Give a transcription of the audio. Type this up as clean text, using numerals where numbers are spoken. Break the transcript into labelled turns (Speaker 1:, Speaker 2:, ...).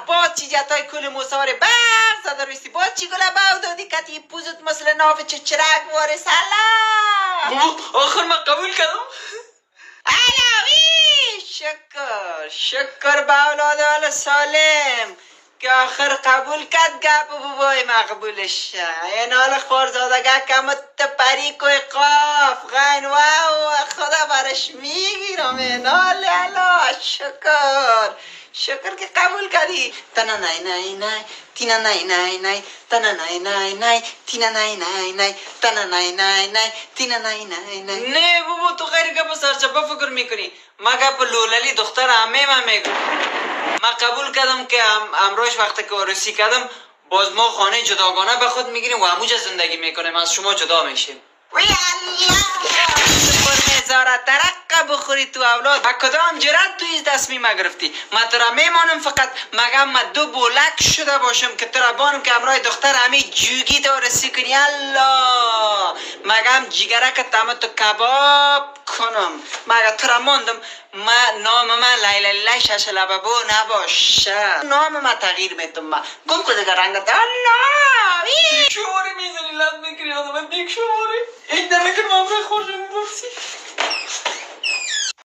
Speaker 1: با چی جتای کل موسوار برق زده رویستی با چی گله باو دادی کتی پوزت مثل ناف چه چرک واره سلام
Speaker 2: بابا آخر من قبول کردم.
Speaker 1: علاوی شکر با اولاد سالم که آخر قبول کرد گپ بابای مقبولش این حال خورزادگه کمت پری کوی قاف غین واو خدا برش میگیرم این حال الا شکر که قبول کردی تنا نای نای نای تینا نای نای نای تنا نای نای نای تینا نای نای نای تنا نای نای نای تینا نای نای نای
Speaker 2: نه بابا تو غیر گپ سرچپه فکر میکنی. ما گپ لوللی دختر عمه من میگم. من قبول کردم که امروز وقتی که عروسی کردم باز ما خانه جداگانه به خود میگیریم و همونجا زندگی میکنیم از شما جدا میشیم.
Speaker 1: وی الله سپر میزاره ترقه بخوری تو اولاد
Speaker 2: کدام جرات تو این تصمیم گرفتی؟ من ترا میمانم فقط مگم من دو بولک شده باشم که ترا بانم که امرای دختر همه جوگی دارسی کنی. الله مگم جگره که تمه تو کباب کنم مگه ترا ماندم نام من لیلی شش لببو نباشه.
Speaker 1: نام ما تغییر میتونم گم کده رنگت الله وی